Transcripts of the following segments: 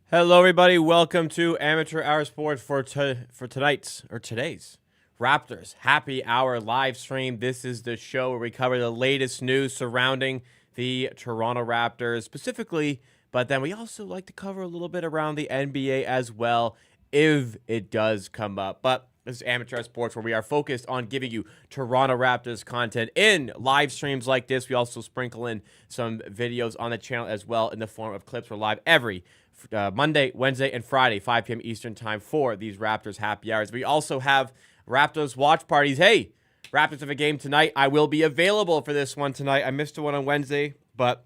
Hello, everybody. Welcome to Amateur Hour Sports for today's Raptors Happy Hour live stream. This is the show where we cover the latest news surrounding the Toronto Raptors specifically, but then we also like to cover a little bit around the NBA as well if it does come up. But this is Amateur Hour Sports, where we are focused on giving you Toronto Raptors content in live streams like this. We also sprinkle in some videos on the channel as well in the form of clips. We're live every Monday, Wednesday, and Friday, 5 p.m. Eastern time for these Raptors Happy Hours. We also have Raptors watch parties. Hey, Raptors have a game tonight. I will be available for this one tonight. I missed one on Wednesday, but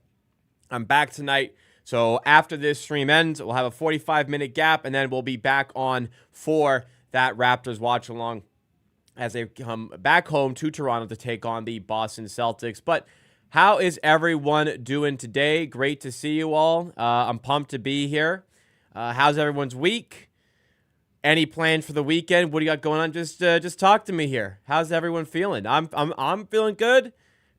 I'm back tonight. So after this stream ends, we'll have a 45-minute gap, and then we'll be back on for that Raptors watch-along as they come back home to Toronto to take on the Boston Celtics. But how is everyone doing today? Great to see you all. I'm pumped to be here. How's everyone's week? Any plans for the weekend? What do you got going on? Just talk to me here. How's everyone feeling? I'm feeling good.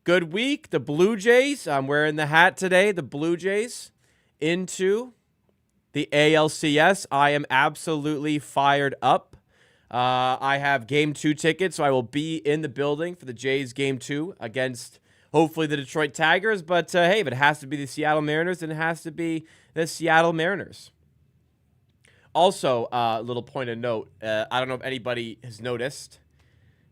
Good week. The Blue Jays. I'm wearing the hat today. The Blue Jays into the ALCS. I am absolutely fired up. I have Game 2 tickets, so I will be in the building for the Jays Game 2 against hopefully the Detroit Tigers. But, hey, if it has to be the Seattle Mariners, then it has to be the Seattle Mariners. Also, a little point of note, I don't know if anybody has noticed,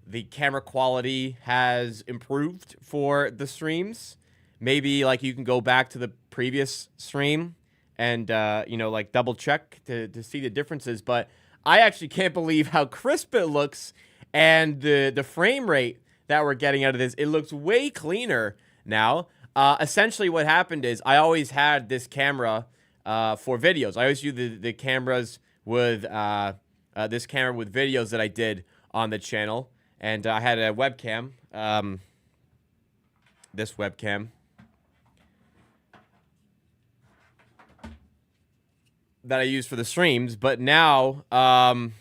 the camera quality has improved for the streams. Maybe, like, you can go back to the previous stream and, like, double check to see the differences. But I actually can't believe how crisp it looks, and the frame rate that we're getting out of this, it looks way cleaner now. Essentially what happened is I always had this camera for videos. I always use the cameras with this camera with videos that I did on the channel, and I had a webcam, this webcam, that I use for the streams. But now, I'm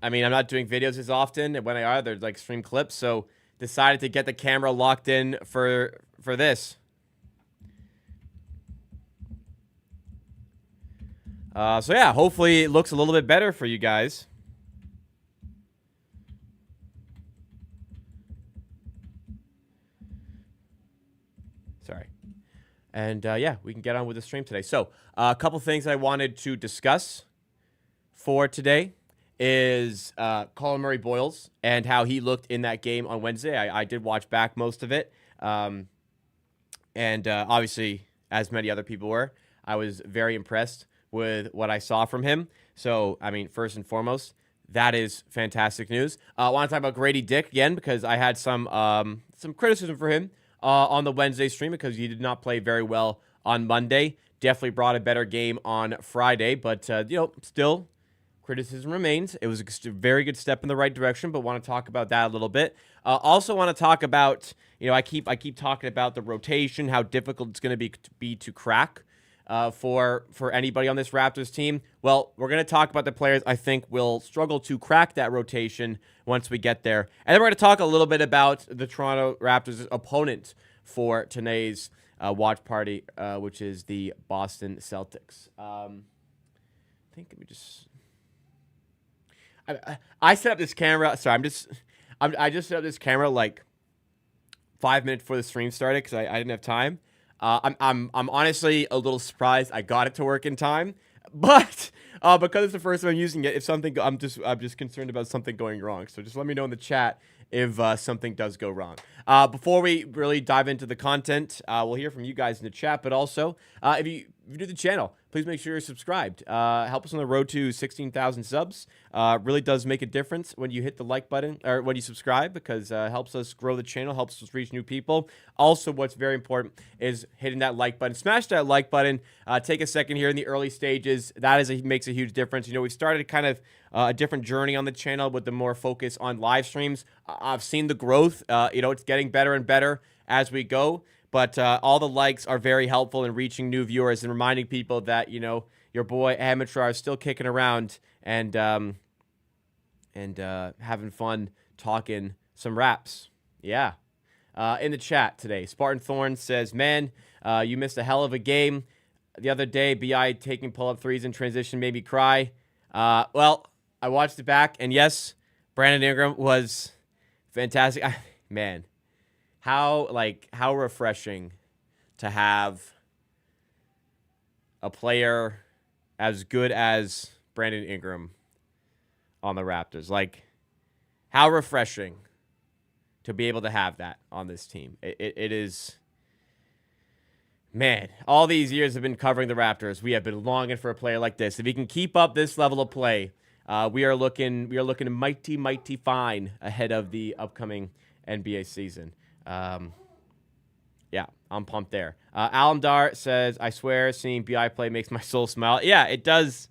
not doing videos as often, and when I are, they're like stream clips, so decided to get the camera locked in for this. So yeah, hopefully it looks a little bit better for you guys. Sorry. And yeah, we can get on with the stream today. So a couple things I wanted to discuss for today is Colin Murray Boyles and how he looked in that game on Wednesday. I did watch back most of it. And obviously, as many other people were, I was very impressed with what I saw from him. So, first and foremost, that is fantastic news. I want to talk about Grady Dick again because I had some criticism for him on the Wednesday stream because he did not play very well on Monday. Definitely brought a better game on Friday, but still, criticism remains. It was a very good step in the right direction, but want to talk about that a little bit. Also want to talk about, I keep talking about the rotation, how difficult it's going to be to crack for anybody on this Raptors team. Well, we're going to talk about the players I think will struggle to crack that rotation once we get there. And then we're going to talk a little bit about the Toronto Raptors' opponent for today's watch party, which is the Boston Celtics. I think let me just... I set up this camera. Sorry, I just set up this camera like 5 minutes before the stream started because I didn't have time. I'm honestly a little surprised I got it to work in time, but because it's the first time I'm using it, if something I'm just concerned about something going wrong. So just let me know in the chat if something does go wrong. Before we really dive into the content, we'll hear from you guys in the chat, but also if you do the channel, please make sure you're subscribed. Help us on the road to 16,000 subs. Really does make a difference when you hit the like button or when you subscribe because it helps us grow the channel, helps us reach new people. Also, what's very important is hitting that like button. Smash that like button. Take a second here in the early stages. That makes a huge difference. We started kind of a different journey on the channel with the more focus on live streams. I've seen the growth. It's getting better and better as we go. But all the likes are very helpful in reaching new viewers and reminding people that, your boy Amateur is still kicking around and having fun talking some raps. Yeah. In the chat today, Spartan Thorn says, man, you missed a hell of a game. the other day, BI taking pull-up threes in transition made me cry. Well, I watched it back, and yes, Brandon Ingram was fantastic. Man, how refreshing to have a player as good as Brandon Ingram on the Raptors. Like, how refreshing to be able to have that on this team. It is, man, all these years have been covering the Raptors. We have been longing for a player like this. If he can keep up this level of play, we are looking mighty fine ahead of the upcoming NBA season. Yeah, I'm pumped there. Alamdar says, I swear seeing BI play makes my soul smile. Yeah, it does.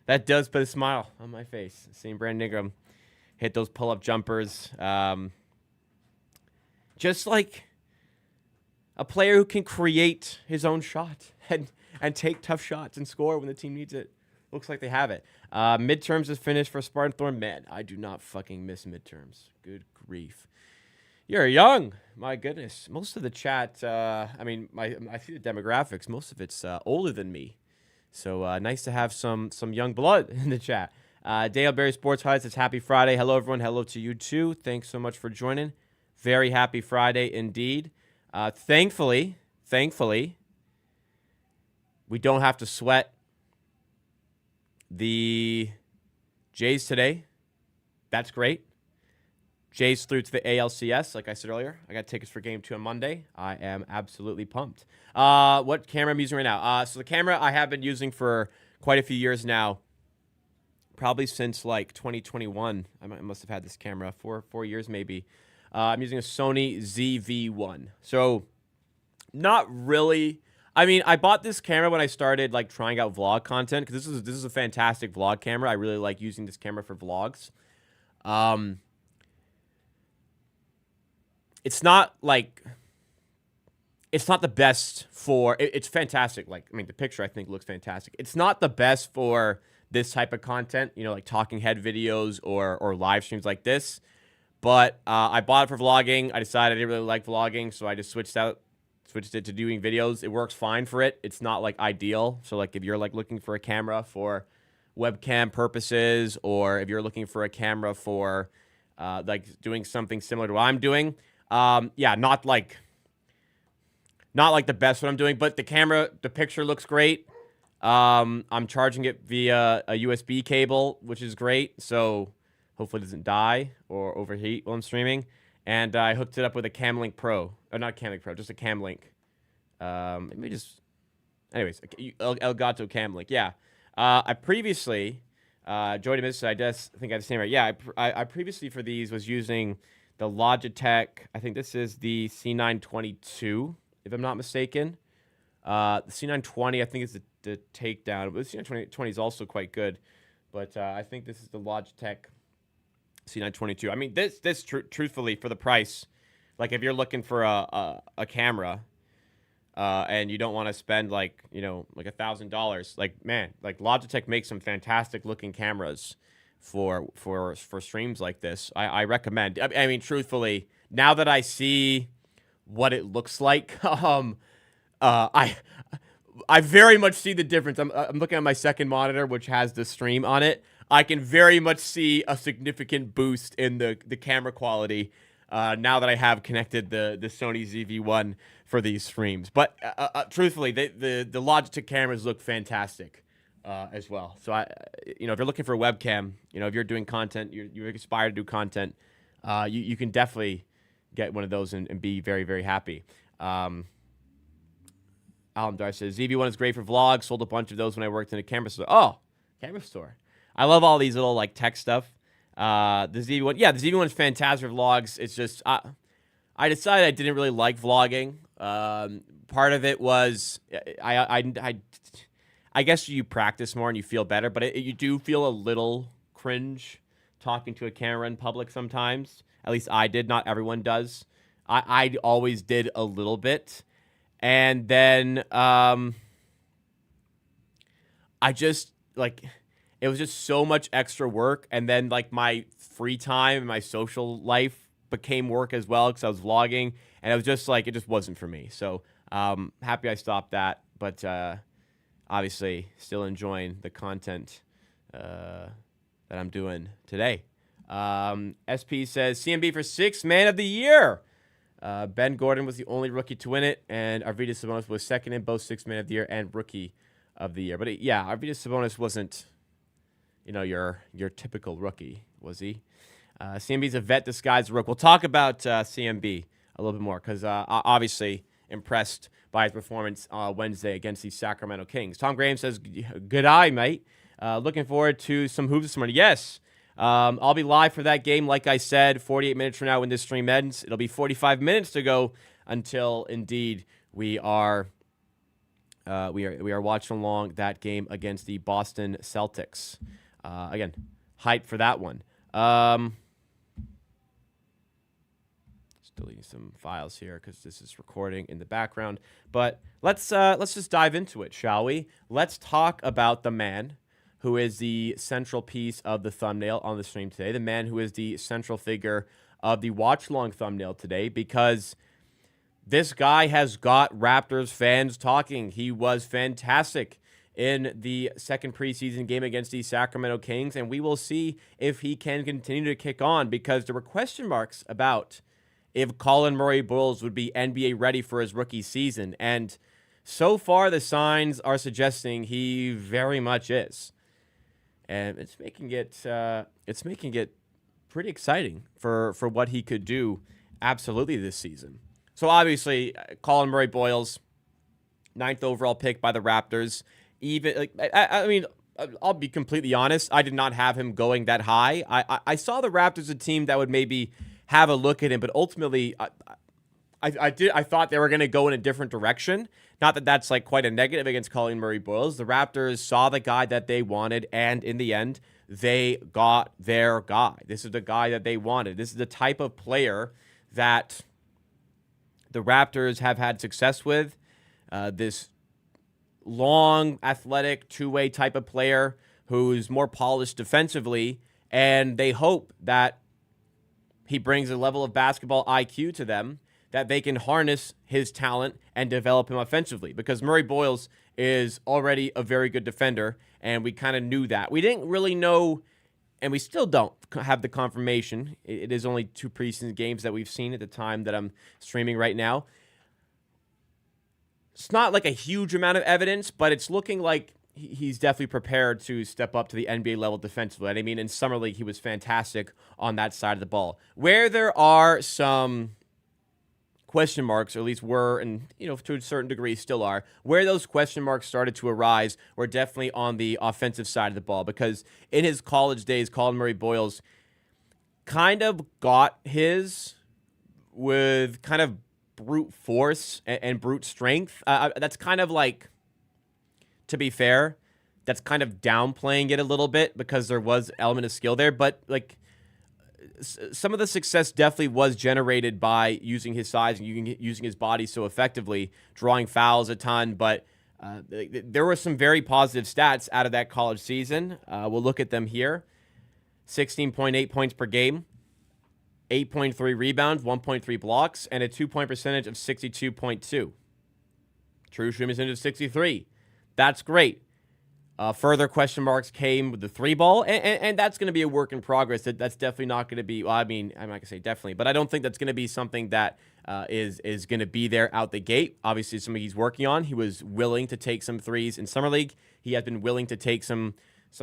That does put a smile on my face. Seeing Brandon Ingram hit those pull-up jumpers. Just like a player who can create his own shot and take tough shots and score when the team needs it. Looks like they have it. Midterms is finished for Spartan Thorn. Man, I do not fucking miss midterms. Good grief. You're young. My goodness. Most of the chat, I see the demographics. Most of it's older than me. So nice to have some young blood in the chat. Dale Berry Sports Highlights, it's Happy Friday. Hello, everyone. Hello to you, too. Thanks so much for joining. Very happy Friday indeed. Thankfully, we don't have to sweat the Jays today. That's great. Jays through to the ALCS, like I said earlier. I got tickets for Game 2 on Monday. I am absolutely pumped. What camera I'm using right now? So the camera I have been using for quite a few years now, probably since like 2021. I must have had this camera for 4 years maybe. I'm using a Sony ZV-1. So not really. I mean, I bought this camera when I started like trying out vlog content because this is a fantastic vlog camera. I really like using this camera for vlogs. It's not the best for, it's fantastic. Like, I mean, the picture I think looks fantastic. It's not the best for this type of content, you know, like talking head videos or live streams like this. But I bought it for vlogging. I decided I didn't really like vlogging, so I just switched it to doing videos. It works fine for it. It's not like ideal. So like if you're like looking for a camera for webcam purposes, or if you're looking for a camera for like doing something similar to what I'm doing, yeah, not like the best what I'm doing, but the picture looks great. I'm charging it via a USB cable, which is great. So hopefully it doesn't die or overheat while I'm streaming. And I hooked it up with a Camlink Pro. Or not Camlink Pro, just a Camlink. Anyways, Elgato Camlink. Yeah. I previously, Jody Miss, I just think I have the same right. Yeah, I previously for these was using the Logitech. I think this is the C922, if I'm not mistaken. The C920, I think, is the takedown. But the C920 is also quite good. But I think this is the Logitech C922. I mean, this truthfully, for the price, like if you're looking for a camera and you don't want to spend like $1,000, like, man, like Logitech makes some fantastic looking cameras for streams like this. I recommend. I mean, truthfully, now that I see what it looks like, I very much see the difference. I'm looking at my second monitor, which has the stream on it. I can very much see a significant boost in the camera quality now that I have connected the Sony ZV-1 for these streams. But truthfully, the Logitech cameras look fantastic as well. So if you're looking for a webcam, if you're doing content, you aspire to do content, you can definitely get one of those and be very, very happy. Alan Dar says, ZV-1 is great for vlogs. Sold a bunch of those when I worked in a camera store. Oh, camera store. I love all these little like tech stuff. The ZV-1, yeah, the ZV-1 is fantastic for vlogs. It's just I decided I didn't really like vlogging. Part of it was I guess you practice more and you feel better, but you do feel a little cringe talking to a camera in public sometimes. At least I did. Not everyone does. I always did a little bit. And then I just, like, it was just so much extra work. And then, like, my free time and my social life became work as well because I was vlogging. And it was just, like, it just wasn't for me. So happy I stopped that. But obviously still enjoying the content that I'm doing today. SP says CMB for 6th man of the year. Ben Gordon was the only rookie to win it, and Arvydas Sabonis was second in both 6th man of the year and rookie of the year. But Arvydas Sabonis wasn't, your typical rookie, was he? CMB's a vet disguised rook. We'll talk about CMB a little bit more because obviously impressed by his performance Wednesday against the Sacramento Kings. Tom Graham says, good eye, mate. Looking forward to some hoops this morning. Yes, I'll be live for that game. Like I said, 48 minutes from now when this stream ends. It'll be 45 minutes to go until indeed we are watching along that game against the Boston Celtics. Again, hype for that one. Deleting some files here because this is recording in the background. But let's just dive into it, shall we? Let's talk about the man who is the central piece of the thumbnail on the stream today, the man who is the central figure of the watch-along thumbnail today, because this guy has got Raptors fans talking. He was fantastic in the second preseason game against the Sacramento Kings, and we will see if he can continue to kick on, because there were question marks about if Colin Murray-Boyles would be NBA ready for his rookie season. And so far, the signs are suggesting he very much is. And it's making it pretty exciting for what he could do absolutely this season. So obviously, Colin Murray-Boyles, 9th overall pick by the Raptors. I'll be completely honest. I did not have him going that high. I saw the Raptors a team that would maybe have a look at him, but ultimately, I thought they were going to go in a different direction. Not that that's like quite a negative against Colin Murray-Boyles. The Raptors saw the guy that they wanted, and in the end, they got their guy. This is the guy that they wanted. This is the type of player that the Raptors have had success with. This long, athletic, two-way type of player who's more polished defensively, and they hope that he brings a level of basketball IQ to them that they can harness his talent and develop him offensively, because Murray-Boyles is already a very good defender, and we kind of knew that. We didn't really know, and we still don't have the confirmation. It is only 2 preseason games that we've seen at the time that I'm streaming right now. It's not like a huge amount of evidence, but it's looking like he's definitely prepared to step up to the NBA level defensively. And I mean, in Summer League, he was fantastic on that side of the ball. Where there are some question marks, or at least were, and to a certain degree still are, where those question marks started to arise were definitely on the offensive side of the ball, because in his college days, Colin Murray-Boyles kind of got his with kind of brute force and brute strength. That's kind of like, to be fair, that's kind of downplaying it a little bit, because there was an element of skill there. But like, some of the success definitely was generated by using his size and using his body so effectively, drawing fouls a ton. But there were some very positive stats out of that college season. We'll look at them here. 16.8 points per game, 8.3 rebounds, 1.3 blocks, and a 2-point percentage of 62.2. True shooting percentage of 63. That's great. Further question marks came with the 3-ball, and that's going to be a work in progress. That's definitely not going to be, well, I mean, I'm not going to say definitely, but I don't think that's going to be something that is going to be there out the gate. Obviously, something he's working on. He was willing to take some threes in Summer League. He has been willing to take some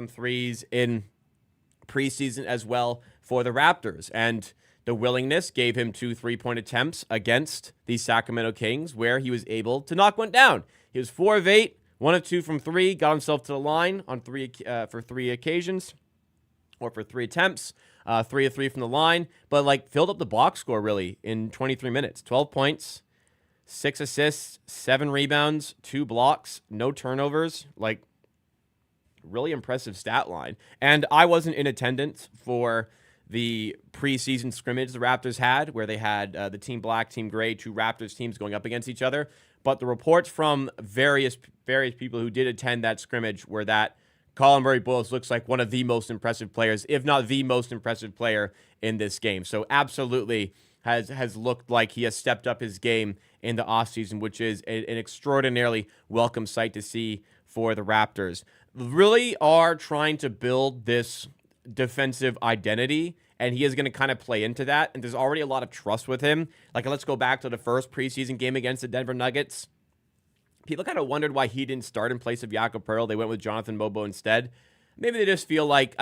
threes in preseason as well for the Raptors, and the willingness gave him 2 3-point attempts against the Sacramento Kings, where he was able to knock one down. He was 4 of 8, 1 of 2 from 3, got himself to the line on for 3 occasions, or for 3 attempts, 3 of 3 from the line, but like filled up the box score really in 23 minutes. 12 points, 6 assists, 7 rebounds, 2 blocks, no turnovers. Like, really impressive stat line. And I wasn't in attendance for the preseason scrimmage the Raptors had, where they had the Team Black, Team Gray, 2 Raptors teams going up against each other. But the reports from various people who did attend that scrimmage were that Colin Murray-Boyles looks like one of the most impressive players, if not the most impressive player in this game. So absolutely has looked like he has stepped up his game in the offseason, which is an extraordinarily welcome sight to see for the Raptors. Really are trying to build this defensive identity, and he is going to kind of play into that. And there's already a lot of trust with him. Like, let's go back to the first preseason game against the Denver Nuggets. People kind of wondered why he didn't start in place of Jakob Poeltl. They went with Jonathan Mobo instead. Maybe they just feel like,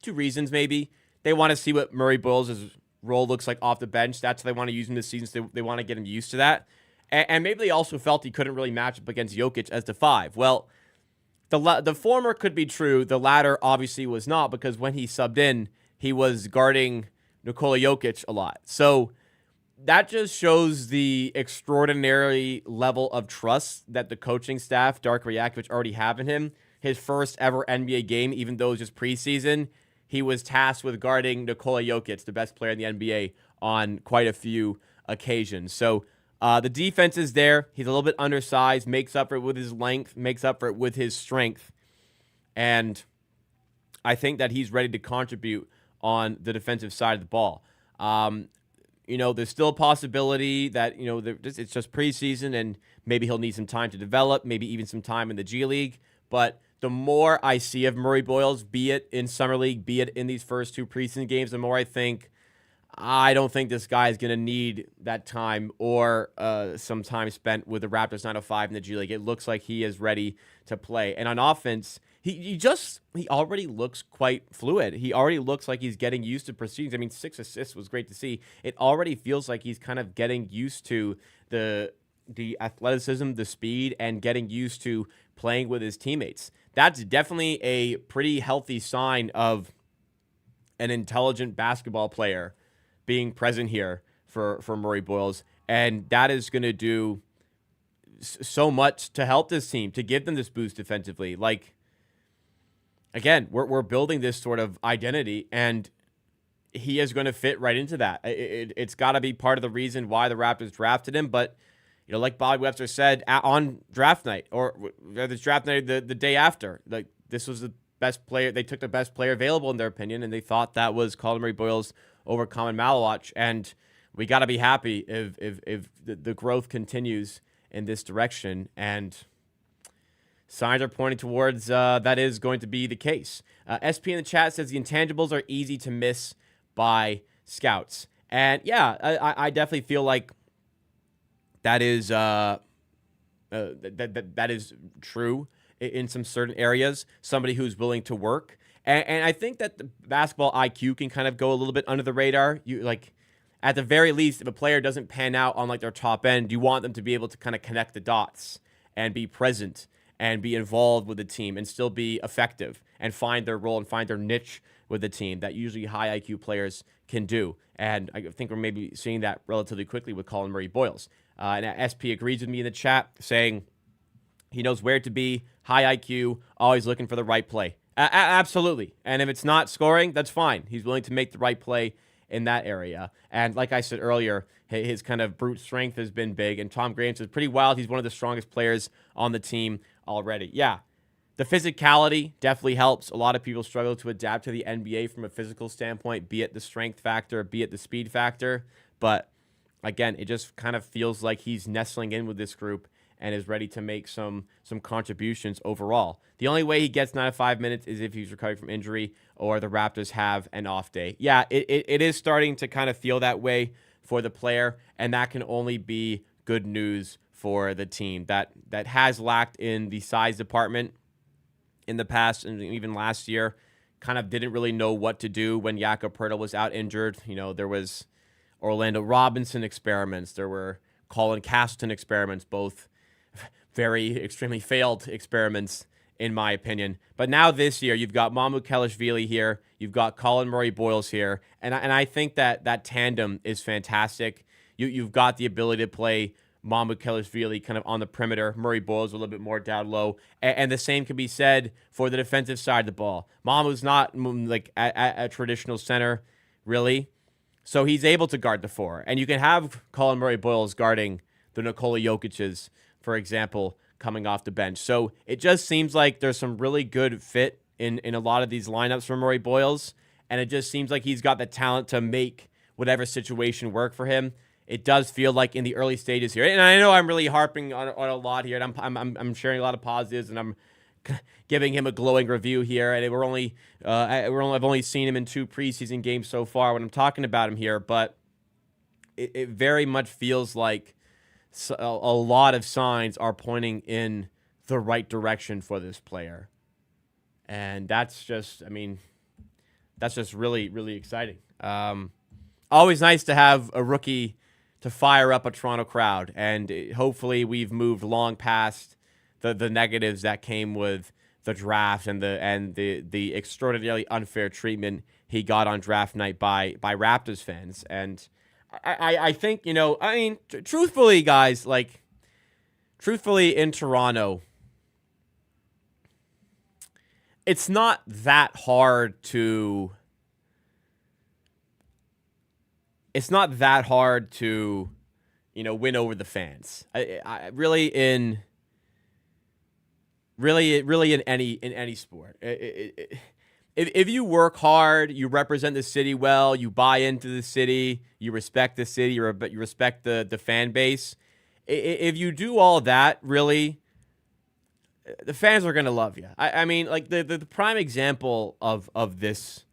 two reasons maybe. They want to see what Murray Boyles' role looks like off the bench. That's how they want to use him this season, so they want to get him used to that. And maybe they also felt he couldn't really match up against Jokic as the 5. Well, the former could be true. The latter obviously was not, because when he subbed in, he was guarding Nikola Jokic a lot. So that just shows the extraordinary level of trust that the coaching staff, Darko Rajakovic, already have in him. His first ever NBA game, even though it was just preseason, he was tasked with guarding Nikola Jokic, the best player in the NBA, on quite a few occasions. So the defense is there. He's a little bit undersized, makes up for it with his length, makes up for it with his strength. And I think that he's ready to contribute on the defensive side of the ball. There's still a possibility that, it's just preseason and maybe he'll need some time to develop, maybe even some time in the G League. But the more I see of Murray Boyles, be it in Summer League, be it in these first 2 preseason games, the more I don't think this guy is going to need that time or some time spent with the Raptors 905 in the G League. It looks like he is ready to play. And on offense, he already looks quite fluid. He already looks like he's getting used to proceedings. I mean, 6 assists was great to see. It already feels like he's kind of getting used to the athleticism, the speed, and getting used to playing with his teammates. That's definitely a pretty healthy sign of an intelligent basketball player being present here for Murray Boyles. And that is going to do so much to help this team, to give them this boost defensively. Like, again, we're building this sort of identity, and he is going to fit right into that. It's got to be part of the reason why the Raptors drafted him. But, like Bobby Webster said on draft night, or this draft night the day after, like, this was the best player. They took the best player available in their opinion, and they thought that was Colin Murray Boyles over Common Malawach. And we got to be happy if the growth continues in this direction. And signs are pointing towards that is going to be the case. SP in the chat says the intangibles are easy to miss by scouts. And yeah, I definitely feel like that is that is true in some certain areas. Somebody who's willing to work. And I think that the basketball IQ can kind of go a little bit under the radar. At the very least, if a player doesn't pan out on their top end, you want them to be able to kind of connect the dots and be present and be involved with the team and still be effective and find their role and find their niche with the team that usually high IQ players can do. And I think we're maybe seeing that relatively quickly with Colin Murray Boyles. And SP agrees with me in the chat, saying he knows where to be, high IQ, always looking for the right play. Absolutely. And if it's not scoring, that's fine. He's willing to make the right play in that area. And like I said earlier, his kind of brute strength has been big. And Tom Graham says pretty wild. He's one of the strongest players on the team already. Yeah, the physicality definitely helps. A lot of people struggle to adapt to the NBA from a physical standpoint, be it the strength factor, be it the speed factor. But again, it just kind of feels like he's nestling in with this group and is ready to make some contributions overall. The only way he gets 9 to 5 minutes is if he's recovering from injury or the Raptors have an off day. Yeah, it is starting to kind of feel that way for the player, and that can only be good news for the team that has lacked in the size department in the past and even last year. Kind of didn't really know what to do when Jakob Poeltl was out injured. There was Orlando Robinson experiments. There were Colin Castleton experiments, both very extremely failed experiments, in my opinion. But now this year, you've got Mamu Kelishvili here. You've got Colin Murray Boyles here. And I think that tandem is fantastic. You've got the ability to play Mamu Kelishvili kind of on the perimeter. Murray Boyles a little bit more down low. And the same can be said for the defensive side of the ball. Mamu's not like a traditional center, really. So he's able to guard the 4. And you can have Colin Murray Boyles guarding the Nikola Jokic's, for example, coming off the bench. So it just seems like there's some really good fit in a lot of these lineups for Murray Boyles. And it just seems like he's got the talent to make whatever situation work for him. It does feel like in the early stages here, and I know I'm really harping on a lot here, and I'm sharing a lot of positives, and I'm giving him a glowing review here, and I've only seen him in 2 preseason games so far when I'm talking about him here, but it very much feels like a lot of signs are pointing in the right direction for this player. And that's just really, really exciting. Always nice to have a rookie to fire up a Toronto crowd. And hopefully we've moved long past the negatives that came with the draft and the extraordinarily unfair treatment he got on draft night by Raptors fans. And I think, truthfully, guys, truthfully in Toronto, it's not that hard to win over the fans. Really in any sport. If you work hard, you represent the city well, you buy into the city, you respect the city, you respect the fan base. If you do all that, really, the fans are going to love you. The prime example of this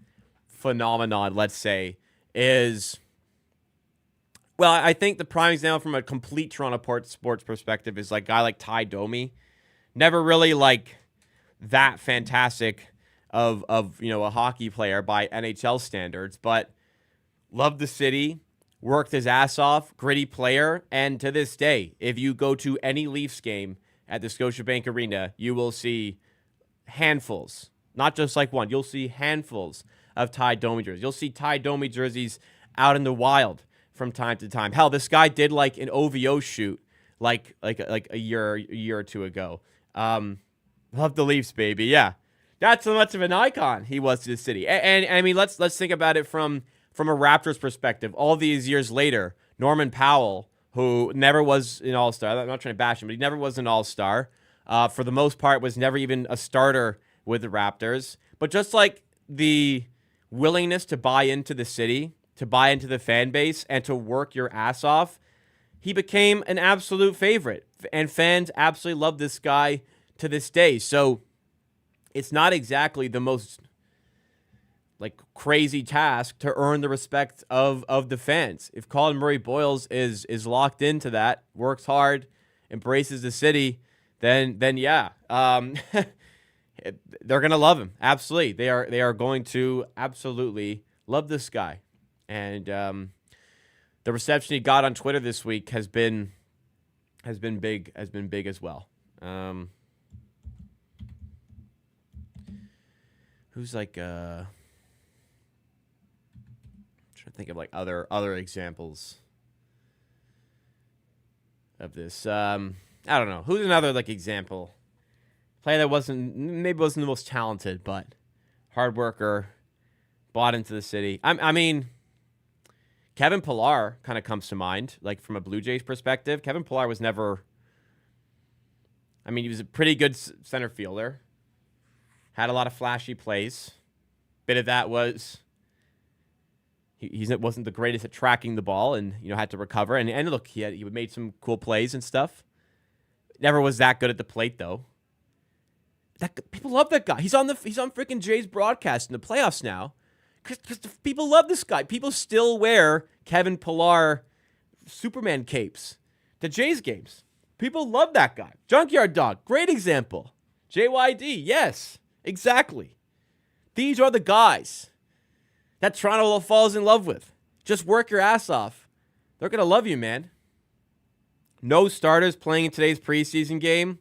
phenomenon, let's say, is, well, I think the prime example from a complete Toronto sports perspective is a guy like Ty Domi. Never really that fantastic of a hockey player by NHL standards, but loved the city, worked his ass off, gritty player, and to this day, if you go to any Leafs game at the Scotiabank Arena, you will see handfuls, not just one, you'll see handfuls of Ty Domi jerseys. You'll see Ty Domi jerseys out in the wild from time to time. Hell, this guy did an OVO shoot a year or two ago. Love the Leafs, baby. Yeah. That's how much of an icon he was to the city. And let's think about it from a Raptors perspective. All these years later, Norman Powell, who never was an all-star, I'm not trying to bash him, but he never was an all-star. For the most part, was never even a starter with the Raptors. But just the willingness to buy into the city, to buy into the fan base, and to work your ass off, he became an absolute favorite. And fans absolutely love this guy to this day. So it's not exactly the most crazy task to earn the respect of the fans. If Colin Murray-Boyles is locked into that, works hard, embraces the city, then yeah, they're gonna love him. Absolutely, they are going to absolutely love this guy. And the reception he got on Twitter this week has been big as well. Who's trying to think of other examples of this. I don't know. Who's another example? Player that wasn't the most talented, but hard worker, bought into the city. I mean, Kevin Pillar kind of comes to mind, from a Blue Jays perspective. Kevin Pillar was never. He was a pretty good center fielder. Had a lot of flashy plays. Bit of that was he wasn't the greatest at tracking the ball, and had to recover. And look, he made some cool plays and stuff. Never was that good at the plate though. People love that guy. He's on freaking Jays broadcast in the playoffs now, because people love this guy. People still wear Kevin Pillar Superman capes to Jays games. People love that guy. Junkyard Dog, great example. JYD, yes. Exactly. These are the guys that Toronto falls in love with. Just work your ass off. They're going to love you, man. No starters playing in today's preseason game.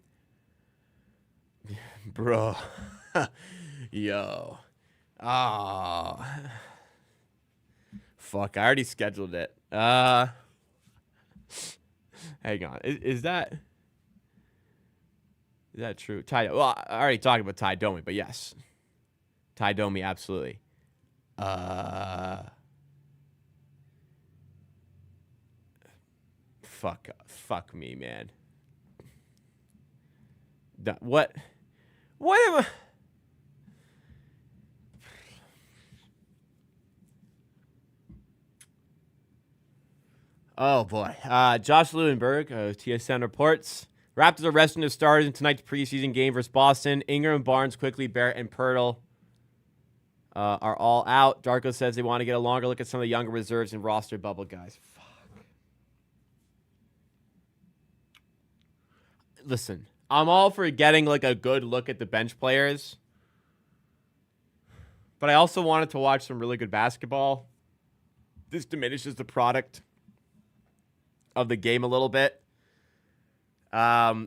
Bro. Yo. Oh. Fuck, I already scheduled it. Hang on. Is that true? Ty, well, I already talked about Ty Domi, but yes. Ty Domi, absolutely. Fuck me, man. What am I? Oh boy. Josh Lewenberg of TSN reports Raptors are resting their starters in tonight's preseason game versus Boston. Ingram, Barnes, Quickly, Barrett, and Pirtle are all out. Darko says they want to get a longer look at some of the younger reserves and roster bubble guys. Fuck. Listen, I'm all for getting like a good look at the bench players, but I also wanted to watch some really good basketball. This diminishes the product of the game a little bit. I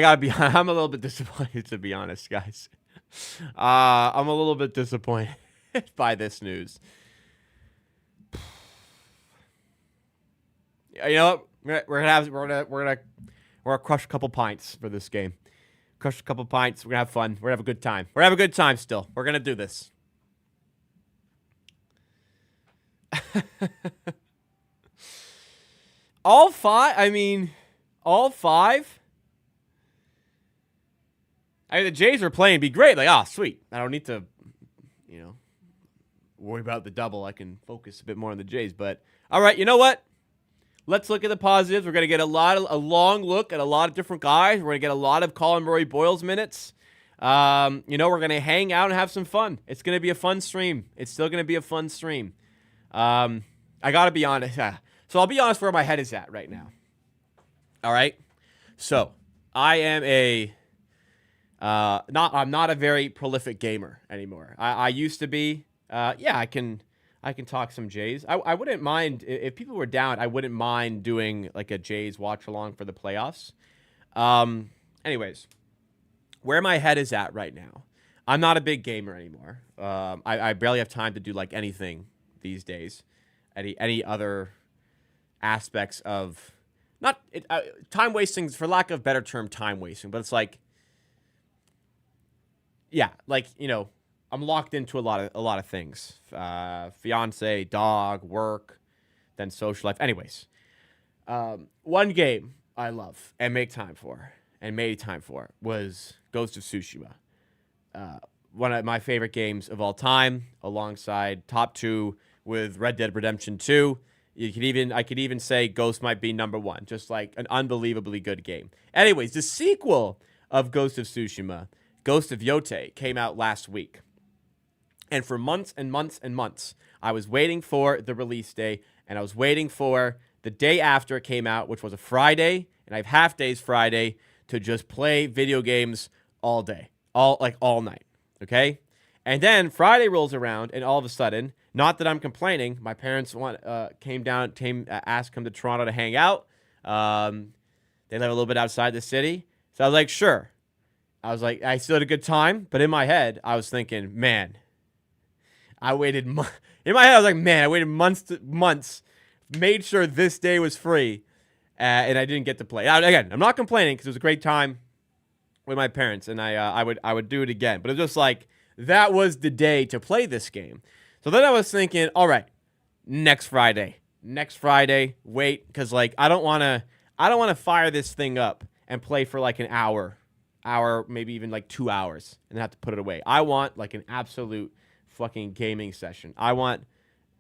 gotta be. I'm a little bit disappointed, to be honest, guys. I'm a little bit disappointed by this news. You know what? We're gonna crush a couple pints for this game. Crush a couple pints. We're gonna have fun. We're gonna have a good time. We're gonna have a good time still. We're gonna do this. All five. I mean, the Jays are playing. Be great. Like, sweet. I don't need to, worry about the double. I can focus a bit more on the Jays. But all right, you know what? Let's look at the positives. We're gonna get a long look at a lot of different guys. We're gonna get a lot of Colin Murray-Boyles minutes. We're gonna hang out and have some fun. It's gonna be a fun stream. It's still gonna be a fun stream. I gotta be honest. So I'll be honest where my head is at right now. All right. So I am I'm not a very prolific gamer anymore. I used to be. I can talk some Jays. I wouldn't mind if people were down. I wouldn't mind doing like a Jays watch along for the playoffs. Anyways, where my head is at right now, I'm not a big gamer anymore. I barely have time to do like anything these days. Any other aspects of time wasting, for lack of a better term, time wasting. But it's like, I'm locked into a lot of things. Fiance, dog, work, then social life. Anyways, one game I love and made time for was Ghost of Tsushima. One of my favorite games of all time, alongside top two with Red Dead Redemption 2. I could even say Ghost might be number one. Just like an unbelievably good game. Anyways, the sequel of Ghost of Tsushima, Ghost of Yote, came out last week. And for months and months and months, I was waiting for the release day, and I was waiting for the day after it came out, which was a Friday, and I have half days Friday to just play video games all day, all night, okay? And then Friday rolls around, and all of a sudden, not that I'm complaining, my parents asked to come to Toronto to hang out. They live a little bit outside the city, so I was like, sure. I still had a good time, but in my head, I was thinking, man, I waited months, made sure this day was free, and I didn't get to play. Now, again, I'm not complaining because it was a great time with my parents, and I would do it again. But it was just like, that was the day to play this game. So then I was thinking, all right, next Friday, wait, because like I don't want to fire this thing up and play for like an hour, maybe even like 2 hours, and then have to put it away. I want like an absolute fucking gaming session. I want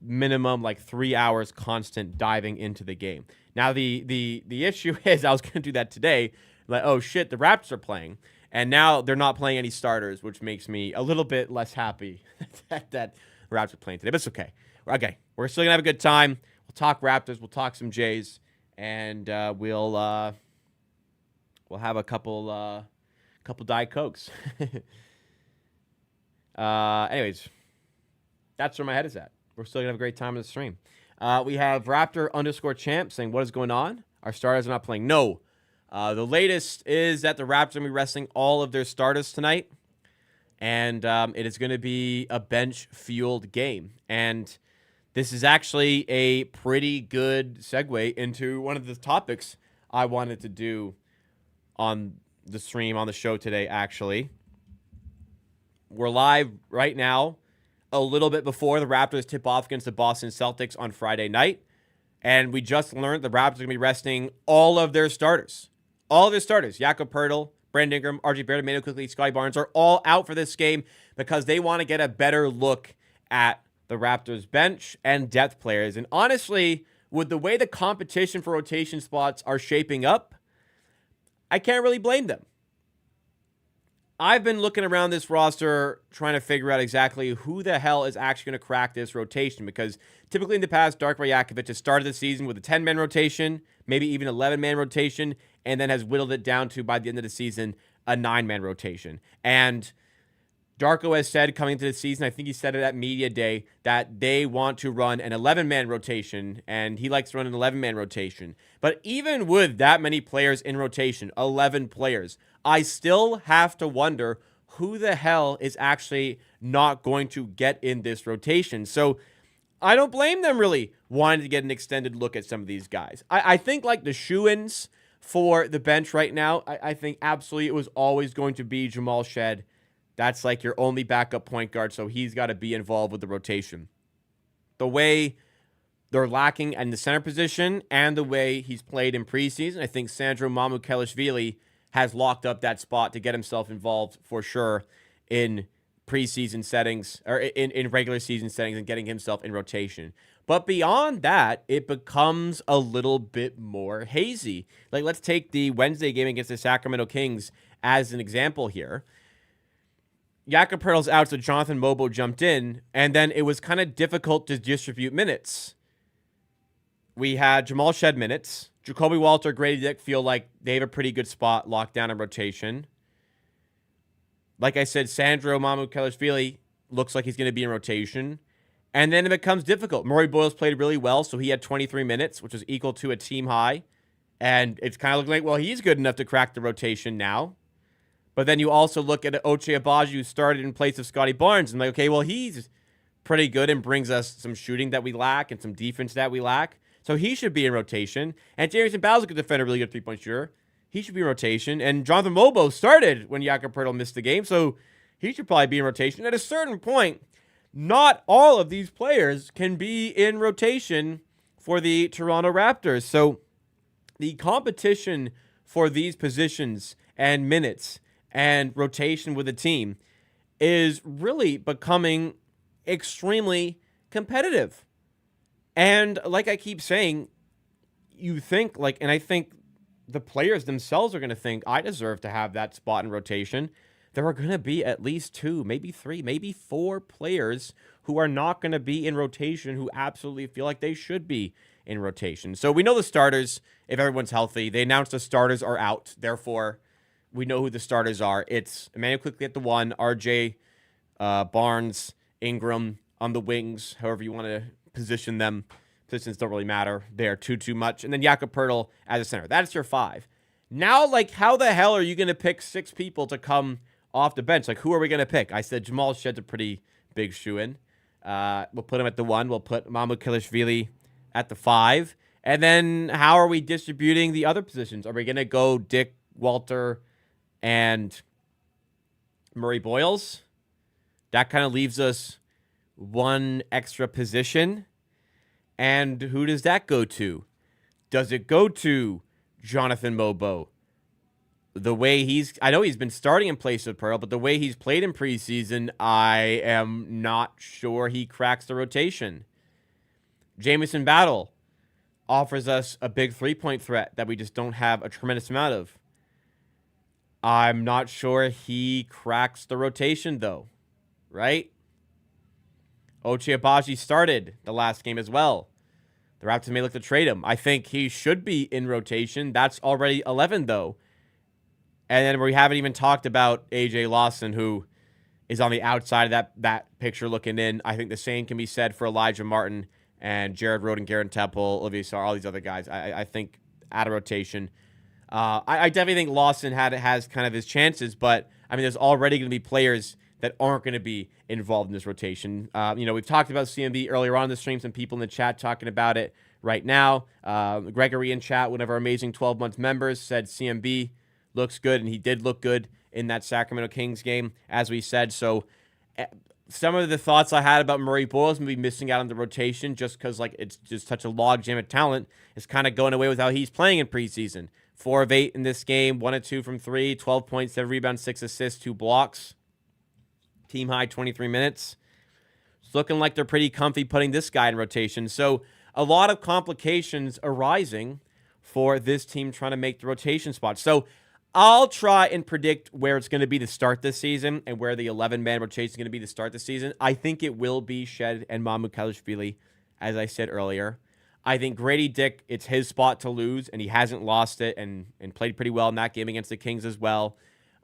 minimum like 3 hours constant diving into the game. Now the issue is I was going to do that today. Like, oh shit, the Raptors are playing, and now they're not playing any starters, which makes me a little bit less happy that the Raptors are playing today. But it's okay. Okay, we're still gonna have a good time. We'll talk Raptors. We'll talk some Jays, and we'll have a couple Diet Cokes. Anyways, that's where my head is at. We're still gonna have a great time in the stream. We have Raptor_champ saying, what is going on? Our starters are not playing. No. The latest is that the Raptors are going to be resting all of their starters tonight. And it is going to be a bench-fueled game. And this is actually a pretty good segue into one of the topics I wanted to do on the stream, on the show today, actually. We're live right now, a little bit before the Raptors tip off against the Boston Celtics on Friday night. And we just learned the Raptors are going to be resting all of their starters. All of their starters. Jakob Pirtle, Brandon Ingram, RJ Barrett, Quickly, Scotty Barnes are all out for this game because they want to get a better look at the Raptors bench and depth players. And honestly, with the way the competition for rotation spots are shaping up, I can't really blame them. I've been looking around this roster trying to figure out exactly who the hell is actually going to crack this rotation, because typically in the past, Darko Rajakovic has started the season with a 10-man rotation, maybe even 11-man rotation, and then has whittled it down to, by the end of the season, a 9-man rotation. And Darko has said coming into the season, I think he said it at Media Day, that they want to run an 11-man rotation, and he likes to run an 11-man rotation. But even with that many players in rotation, 11 players, I still have to wonder who the hell is actually not going to get in this rotation. So I don't blame them really wanting to get an extended look at some of these guys. I think like the shoo-ins for the bench right now, I think absolutely it was always going to be Jamal Shed. That's like your only backup point guard, so he's got to be involved with the rotation. The way they're lacking in the center position and the way he's played in preseason, I think Sandro Mamukelashvili has locked up that spot to get himself involved for sure in preseason settings, or in regular season settings, and getting himself in rotation. But beyond that, it becomes a little bit more hazy. Like, let's take the Wednesday game against the Sacramento Kings as an example here. Jakob Poeltl's out, so Jonathan Mobo jumped in, and then it was kind of difficult to distribute minutes. We had Jamal Shed minutes. Jacoby Walter, Grady Dick feel like they have a pretty good spot locked down in rotation. Like I said, Sandro Mamukelashvili looks like he's going to be in rotation. And then it becomes difficult. Murray Boyles played really well, so he had 23 minutes, which was equal to a team high. And it's kind of looking like, well, he's good enough to crack the rotation now. But then you also look at Ochai Agbaji, who started in place of Scotty Barnes, and like, okay, well, he's pretty good and brings us some shooting that we lack and some defense that we lack. So he should be in rotation. And Jamison Bowles could defend a really good three-point shooter. He should be in rotation. And Jonathan Mobo started when Jakob Poeltl missed the game, so he should probably be in rotation. At a certain point, not all of these players can be in rotation for the Toronto Raptors. So the competition for these positions and minutes and rotation with the team is really becoming extremely competitive. And like I keep saying, you think like, and I think the players themselves are going to think, I deserve to have that spot in rotation. There are going to be at least 2, maybe 3, maybe 4 players who are not going to be in rotation who absolutely feel like they should be in rotation. So we know the starters, if everyone's healthy. They announced the starters are out. Therefore, we know who the starters are. It's Emmanuel Quickly at the 1, RJ, Barnes, Ingram on the wings, however you want to position them. Positions don't really matter. They're too much. And then Jakob Poeltl as a center. That's your 5. Now, like, how the hell are you going to pick 6 people to come off the bench? Like, who are we going to pick? I said Jamal Shed's a pretty big shoe-in. We'll put him at the 1. We'll put Mamukelashvili at the 5. And then how are we distributing the other positions? Are we going to go Dick, Walter, and Murray Boyles? That kind of leaves us 1 extra position. And who does that go to? Does it go to Jonathan Mobo? The way I know he's been starting in place of Pearl, but the way he's played in preseason, I am not sure he cracks the rotation. Jamison Battle offers us a big 3-point threat that we just don't have a tremendous amount of. I'm not sure he cracks the rotation, though. Right? Ochai Agbaji started the last game as well. The Raptors may look to trade him. I think he should be in rotation. That's already 11, though. And then we haven't even talked about A.J. Lawson, who is on the outside of that picture looking in. I think the same can be said for Elijah Martin and Jared Rhoden, Garrett Temple, Olivier Sarr, all these other guys. I think out of rotation. I definitely think Lawson has kind of his chances, but, I mean, there's already going to be players that aren't going to be involved in this rotation. We've talked about CMB earlier on in the stream. Some people in the chat talking about it right now. Gregory in chat, one of our amazing 12-month members, said CMB looks good, and he did look good in that Sacramento Kings game, as we said. So some of the thoughts I had about Murray Boyles maybe missing out on the rotation just because it's just such a logjam of talent is kind of going away with how he's playing in preseason. 4 of 8 in this game, 1 of 2 from 3, 12 points, 7 rebounds, 6 assists, 2 blocks. Team high 23 minutes. looking like they're pretty comfy putting this guy in rotation. So a lot of complications arising for this team trying to make the rotation spot. So I'll try and predict where it's going to be to start this season and where the 11-man rotation is going to be to start the season. I think it will be Shed and Mamukelashvili, as I said earlier. I think Grady Dick, it's his spot to lose, and he hasn't lost it and played pretty well in that game against the Kings as well.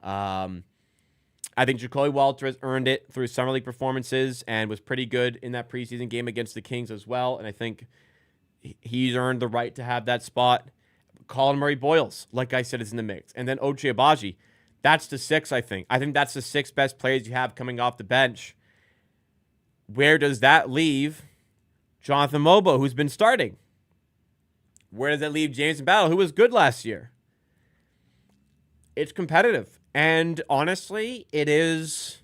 I think Jacoby Walter has earned it through summer league performances and was pretty good in that preseason game against the Kings as well. And I think he's earned the right to have that spot. Colin Murray-Boyles, like I said, is in the mix. And then Ochai Agbaji, that's the 6, I think. I think that's the 6 best players you have coming off the bench. Where does that leave Jonathan Mobo, who's been starting? Where does that leave Jameson Battle, who was good last year? It's competitive. And honestly, it's